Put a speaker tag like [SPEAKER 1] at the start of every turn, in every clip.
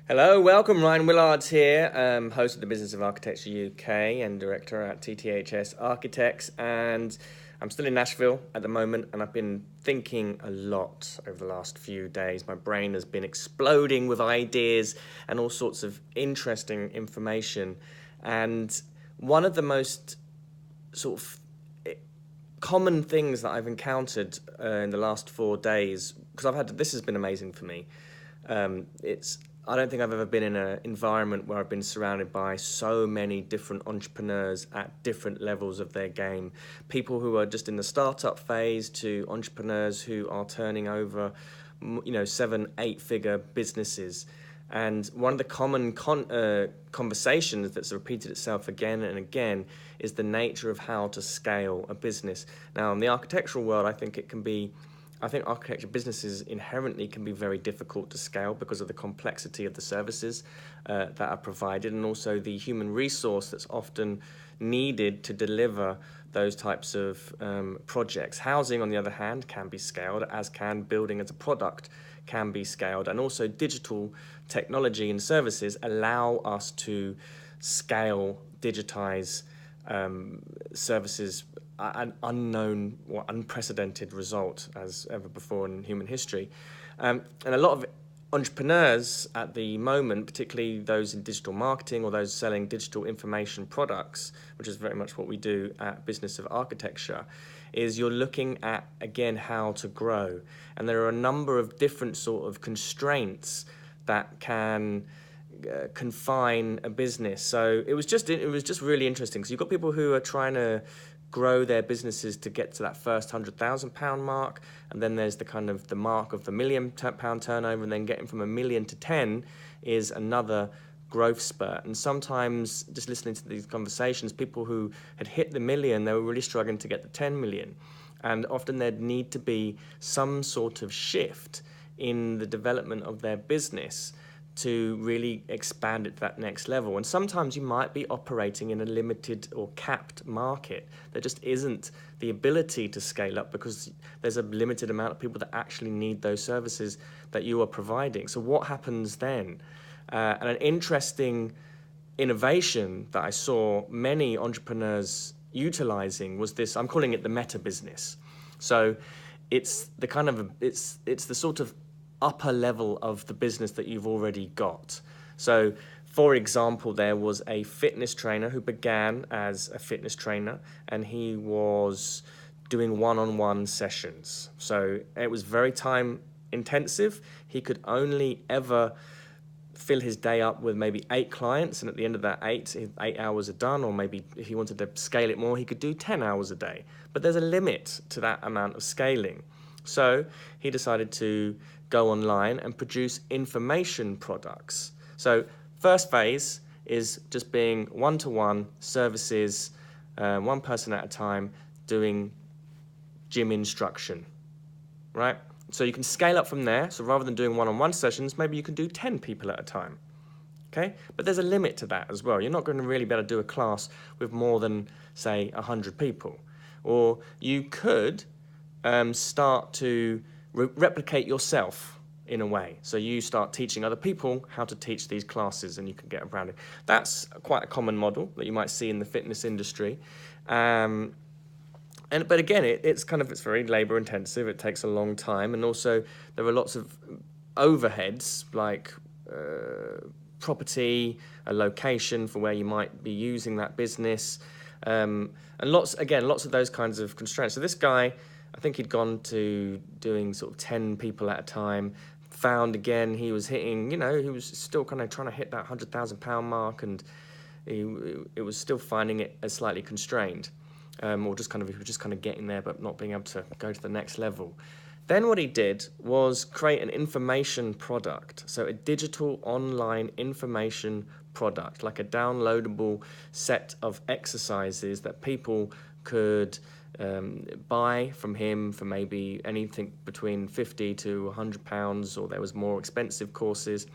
[SPEAKER 1] Hello, welcome. Ryan Willards here, host of the Business of Architecture UK and director at TTHS Architects. And I'm still in Nashville at the moment, and I've been thinking a lot over the last few days. My brain has been exploding with ideas and all sorts of interesting information. And one of the most sort of common things that I've encountered in the last 4 days, because this has been amazing for me. It's I don't think I've ever been in an environment where I've been surrounded by so many different entrepreneurs at different levels of their game. People who are just in the startup phase to entrepreneurs who are turning over, 7, 8 figure businesses. And one of the common conversations that's repeated itself again and again is the nature of how to scale a business. Now, in the architectural world, I think architecture businesses inherently can be very difficult to scale because of the complexity of the services that are provided, and also the human resource that's often needed to deliver those types of projects. Housing, on the other hand, can be scaled, as can building as a product can be scaled, and also digital technology and services allow us to scale, digitize services, an unknown or unprecedented result as ever before in human history. And a lot of entrepreneurs at the moment, particularly those in digital marketing or those selling digital information products, which is very much what we do at Business of Architecture, is you're looking at, again, how to grow. And there are a number of different sort of constraints that can confine a business. So it was just really interesting because you've got people who are trying to grow their businesses to get to that first £100,000 mark, and then there's the mark of the £1 million turnover, and then getting from 1 million to 10 is another growth spurt. And sometimes, just listening to these conversations, people who had hit the million, they were really struggling to get the 10 million, and often there'd need to be some sort of shift in the development of their business to really expand it to that next level. And sometimes you might be operating in a limited or capped market. There just isn't the ability to scale up because there's a limited amount of people that actually need those services that you are providing. So what happens then? And an interesting innovation that I saw many entrepreneurs utilizing was this. I'm calling it the meta business. So it's the sort of upper level of the business that you've already got. So, for example, there was a fitness trainer who began as a fitness trainer, and he was doing one-on-one sessions. So it was very time intensive. He could only ever fill his day up with maybe 8 clients, and at the end of that 8 hours are done, or maybe if he wanted to scale it more, he could do 10 hours a day. But there's a limit to that amount of scaling. So he decided to go online and produce information products. So first phase is just being one-to-one services, one person at a time, doing gym instruction, right? So you can scale up from there. So rather than doing one-on-one sessions, maybe you can do 10 people at a time. Okay, but there's a limit to that as well. You're not going to really be able to do a class with more than, say, 100 people. Or you could start to replicate yourself in a way. So you start teaching other people how to teach these classes, and you can get around it. That's quite a common model that you might see in the fitness industry. But again, it's very labor intensive. It takes a long time, and also there are lots of overheads like property, a location for where you might be using that business, and lots of those kinds of constraints. So this guy, I think he'd gone to doing sort of 10 people at a time, found again he was hitting, he was still kind of trying to hit that £100,000 mark, and it was still finding it as slightly constrained, or he was just kind of getting there but not being able to go to the next level. Then what he did was create an information product, so a digital online information product, like a downloadable set of exercises that people could buy from him for maybe anything between £50 to £100, or there was more expensive courses,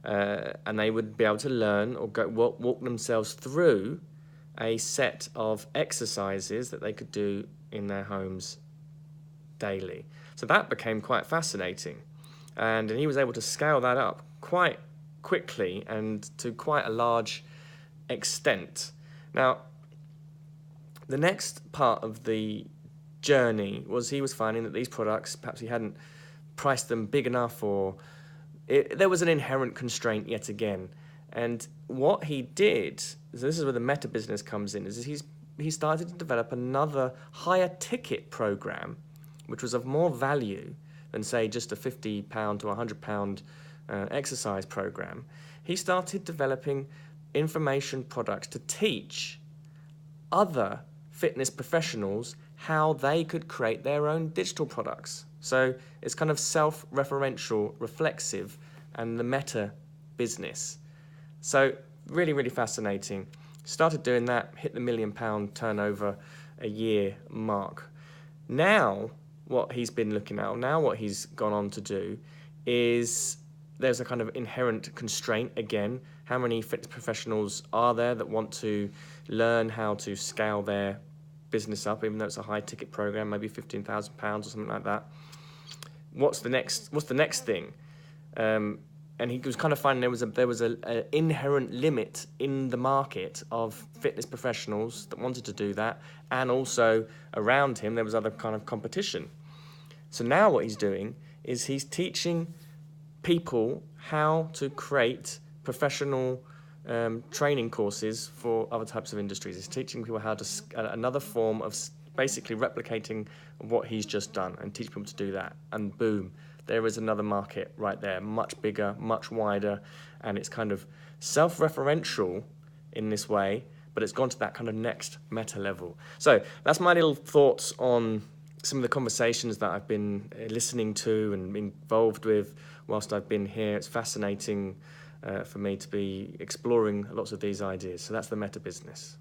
[SPEAKER 1] and they would be able to learn or walk themselves through a set of exercises that they could do in their homes daily. So that became quite fascinating, and he was able to scale that up quite quickly and to quite a large extent. Now, the next part of the journey was he was finding that these products, perhaps he hadn't priced them big enough, or there was an inherent constraint yet again. And what he did, so this is where the meta business comes in, is he started to develop another higher ticket program, which was of more value than, say, just a £50 to £100 exercise program. He started developing information products to teach other fitness professionals how they could create their own digital products. So it's kind of self-referential, reflexive, and the meta business. So really, really fascinating. Started doing that, hit the £1 million turnover a year mark. Now, what he's been looking at, or now what he's gone on to do, is there's a kind of inherent constraint again. How many fitness professionals are there that want to learn how to scale their business up, even though it's a high ticket program, maybe £15,000 or something like that? What's the next thing? And he was kind of finding there was an inherent limit in the market of fitness professionals that wanted to do that, and also around him there was other kind of competition. So now what he's doing is he's teaching people how to create professional training courses for other types of industries. He's teaching people how to another form of basically replicating what he's just done, and teach people to do that, and boom, there is another market right there, much bigger, much wider, and it's kind of self-referential in this way, but it's gone to that kind of next meta level. So that's my little thoughts on some of the conversations that I've been listening to and involved with whilst I've been here. It's fascinating for me to be exploring lots of these ideas. So that's the meta business.